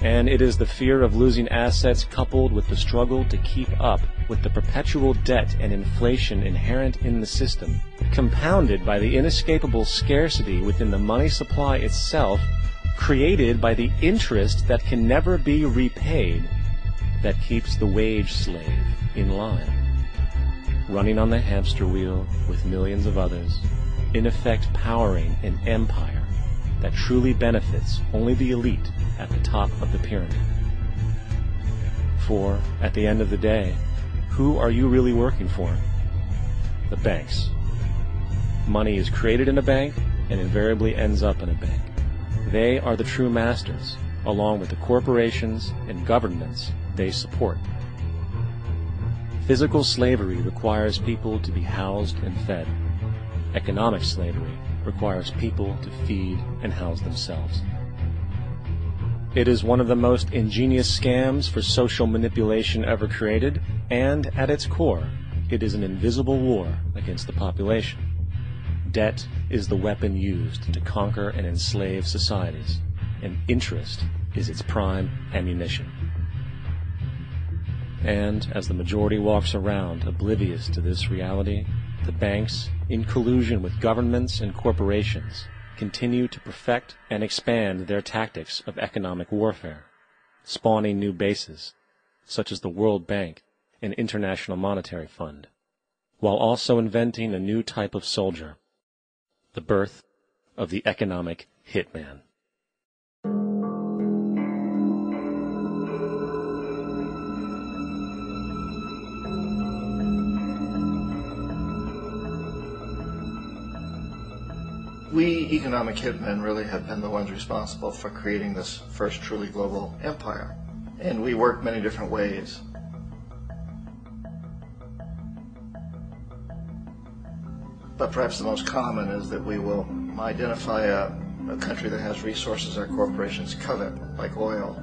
And it is the fear of losing assets coupled with the struggle to keep up with the perpetual debt and inflation inherent in the system, compounded by the inescapable scarcity within the money supply itself, created by the interest that can never be repaid, that keeps the wage slave in line, running on the hamster wheel with millions of others, in effect powering an empire that truly benefits only the elite at the top of the pyramid. For, at the end of the day, who are you really working for? The banks. Money is created in a bank and invariably ends up in a bank. They are the true masters, along with the corporations and governments they support. Physical slavery requires people to be housed and fed. Economic slavery requires people to feed and house themselves. It is one of the most ingenious scams for social manipulation ever created, and at its core, it is an invisible war against the population. Debt is the weapon used to conquer and enslave societies, and interest is its prime ammunition. And as the majority walks around oblivious to this reality, the banks, in collusion with governments and corporations, continue to perfect and expand their tactics of economic warfare, spawning new bases, such as the World Bank and International Monetary Fund, while also inventing a new type of soldier, the birth of the economic hitman. We economic hitmen really have been the ones responsible for creating this first truly global empire. And we work many different ways. But perhaps the most common is that we will identify a country that has resources our corporations covet, like oil,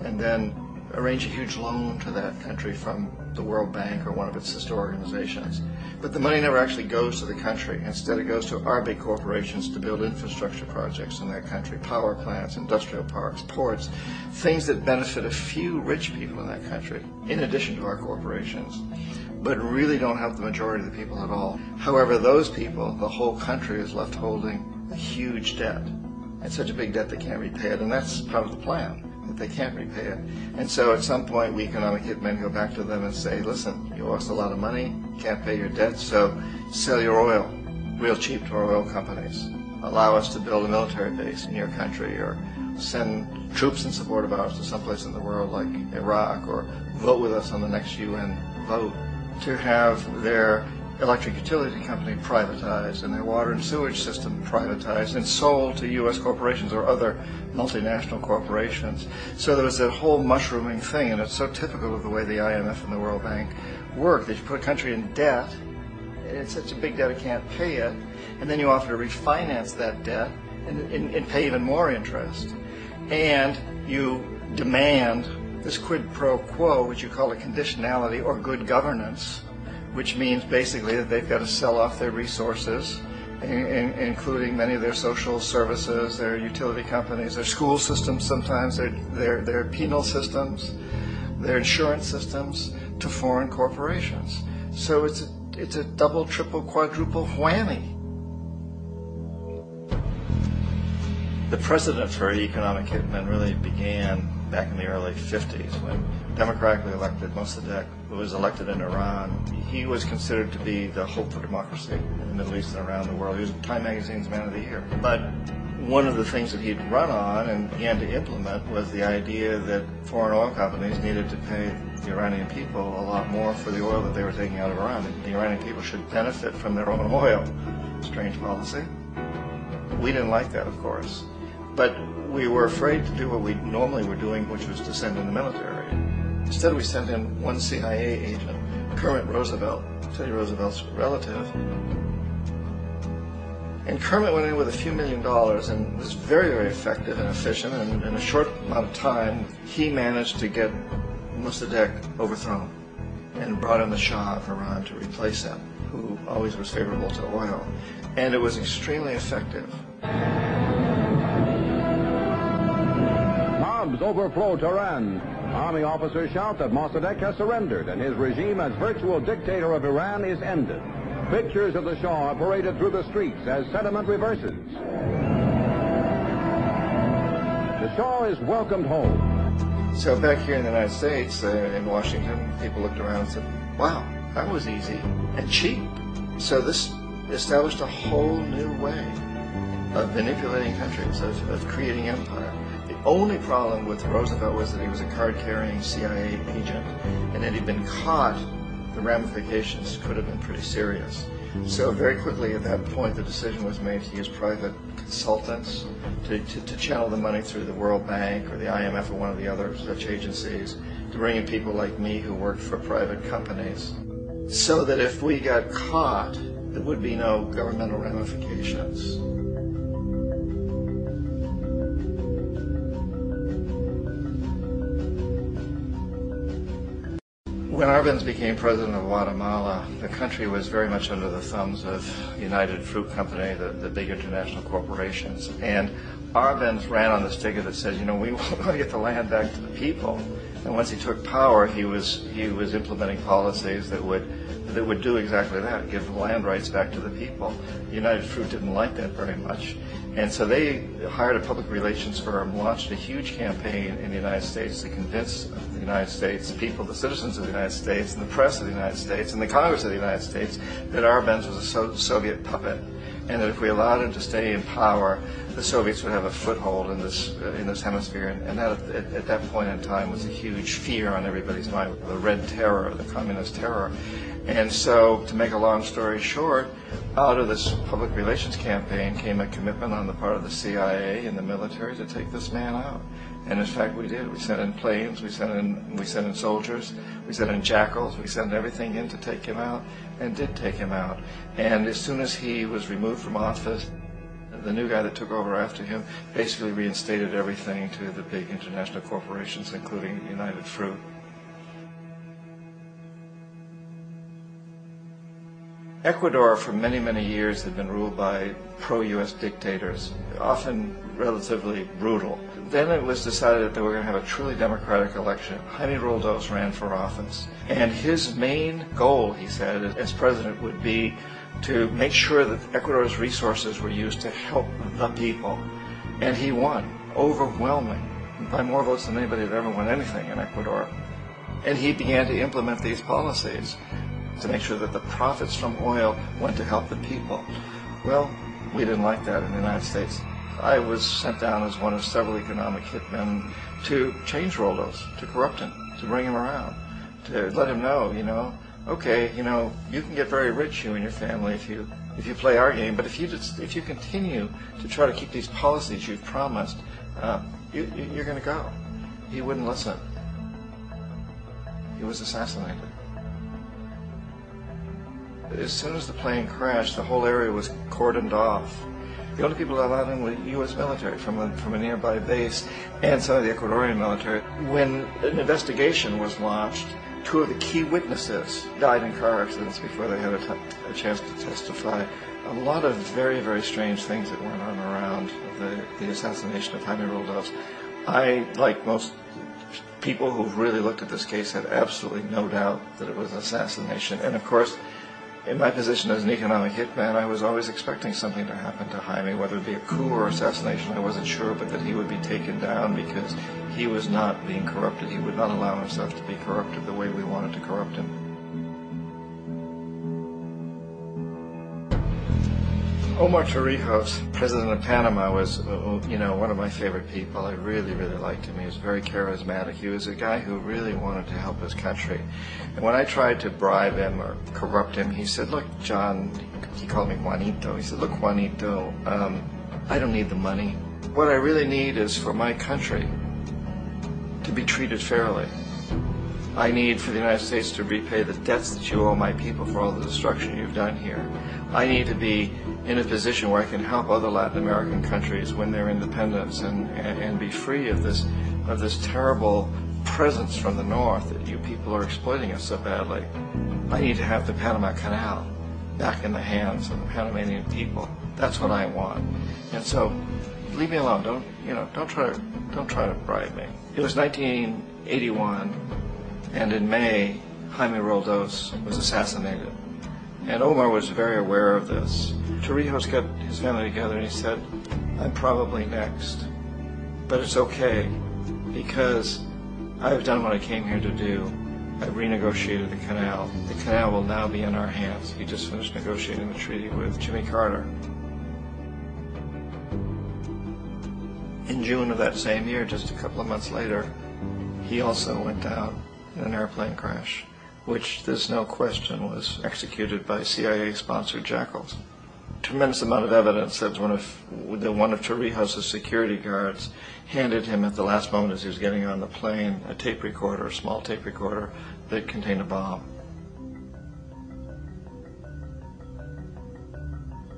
and then arrange a huge loan to that country from the World Bank or one of its sister organizations. But the money never actually goes to the country. Instead, it goes to our big corporations to build infrastructure projects in that country, power plants, industrial parks, ports, things that benefit a few rich people in that country, in addition to our corporations, but really don't help the majority of the people at all. However, those people, the whole country is left holding a huge debt, and such a big debt they can't repay it, and that's part of the plan, that they can't repay it. And so at some point, we economic hitmen go back to them and say, listen, you owe us a lot of money, can't pay your debt, so sell your oil real cheap to our oil companies. Allow us to build a military base in your country, or send troops in support of ours to someplace in the world like Iraq, or vote with us on the next UN vote, to have their electric utility company privatized and their water and sewage system privatized and sold to U.S. corporations or other multinational corporations. So there was that whole mushrooming thing, and it's so typical of the way the IMF and the World Bank work, that you put a country in debt, and it's such a big debt it can't pay it, and then you offer to refinance that debt and pay even more interest. And you demand this quid pro quo, which you call a conditionality or good governance, which means basically that they've got to sell off their resources, including many of their social services, their utility companies, their school systems sometimes, their penal systems, their insurance systems, to foreign corporations. So it's a double, triple, quadruple whammy. The precedent for economic hitmen really began back in the early 50s when democratically elected Mossadegh, who was elected in Iran. He was considered to be the hope for democracy in the Middle East and around the world. He was Time Magazine's Man of the Year. But one of the things that he'd run on and began to implement was the idea that foreign oil companies needed to pay the Iranian people a lot more for the oil that they were taking out of Iran. The Iranian people should benefit from their own oil. Strange policy. We didn't like that, of course. But we were afraid to do what we normally were doing, which was to send in the military. Instead, we sent in one CIA agent, Kermit Roosevelt, Teddy Roosevelt's relative. And Kermit went in with a few $1 million and was very, very effective and efficient. And in a short amount of time, he managed to get Mossadegh overthrown and brought in the Shah of Iran to replace him, who always was favorable to oil. And it was extremely effective. bombs overflow Tehran. Army officers shout that Mossadegh has surrendered and his regime as virtual dictator of Iran is ended. Pictures of the Shah are paraded through the streets as sentiment reverses. The Shah is welcomed home. So back here in the United States, in Washington, people looked around and said, wow, that was easy and cheap. So this established a whole new way of manipulating countries, of creating empire. The only problem with Roosevelt was that he was a card-carrying CIA agent, and had he been caught, the ramifications could have been pretty serious. So very quickly at that point, the decision was made to use private consultants to channel the money through the World Bank or the IMF or one of the other such agencies, to bring in people like me who worked for private companies, so that if we got caught, there would be no governmental ramifications. When Arbenz became president of Guatemala, the country was very much under the thumbs of United Fruit Company, the big international corporations. And Arbenz ran on this ticket that said, you know, we want to get the land back to the people. And once he took power, he was implementing policies that would do exactly that, give the land rights back to the people. United Fruit didn't like that very much. And so they hired a public relations firm, launched a huge campaign in the United States to convince the United States people, the citizens of the United States, and the press of the United States, and the Congress of the United States, that Arbenz was a Soviet puppet, and that if we allowed him to stay in power, the Soviets would have a foothold in this hemisphere. And that at that point in time was a huge fear on everybody's mind, the Red Terror, the Communist terror. And so, to make a long story short, out of this public relations campaign came a commitment on the part of the CIA and the military to take this man out. And in fact, we did. We sent in planes, we sent in soldiers, we sent in jackals, we sent everything in to take him out, and did take him out. And as soon as he was removed from office, the new guy that took over after him basically reinstated everything to the big international corporations, including United Fruit. Ecuador for many, many years had been ruled by pro-U.S. dictators, often relatively brutal. Then it was decided that they were going to have a truly democratic election. Jaime Roldos ran for office. And his main goal, he said, as president would be to make sure that Ecuador's resources were used to help the people. And he won, overwhelming, by more votes than anybody had ever won anything in Ecuador. And he began to implement these policies to make sure that the profits from oil went to help the people. Well, we didn't like that in the United States. I was sent down as one of several economic hitmen to change Roldos, to corrupt him, to bring him around, to let him know, okay, you can get very rich, you and your family, if you play our game, but if you continue to try to keep these policies you've promised, you're going to go. He wouldn't listen. He was assassinated. As soon as the plane crashed, the whole area was cordoned off. The only people allowed in were U.S. military from a nearby base and some of the Ecuadorian military. When an investigation was launched, two of the key witnesses died in car accidents before they had a chance to testify. A lot of very, very strange things that went on around the assassination of Jaime Roldos. I, like most people who've really looked at this case, had absolutely no doubt that it was an assassination. And of course, in my position as an economic hitman, I was always expecting something to happen to Jaime, whether it be a coup or assassination, I wasn't sure, but that he would be taken down because he was not being corrupted. He would not allow himself to be corrupted the way we wanted to corrupt him. Omar Torrijos, president of Panama, was, one of my favorite people. I really, really liked him. He was very charismatic. He was a guy who really wanted to help his country. And when I tried to bribe him or corrupt him, he said, look, John, he called me Juanito. He said, look, Juanito, I don't need the money. What I really need is for my country to be treated fairly. I need for the United States to repay the debts that you owe my people for all the destruction you've done here. I need to be in a position where I can help other Latin American countries win their independence and be free of this terrible presence from the north that you people are exploiting us so badly. I need to have the Panama Canal back in the hands of the Panamanian people. That's what I want. And so leave me alone. Don't try to bribe me. It was 1981, and in May, Jaime Roldos was assassinated. And Omar was very aware of this. Torrijos got his family together and he said, I'm probably next, but it's okay because I've done what I came here to do. I renegotiated the canal. The canal will now be in our hands. He just finished negotiating the treaty with Jimmy Carter. In June of that same year, just a couple of months later, he also went down in an airplane crash, which there's no question was executed by CIA-sponsored jackals. Tremendous amount of evidence that one of Torrijos' security guards handed him at the last moment as he was getting on the plane a tape recorder, a small tape recorder that contained a bomb.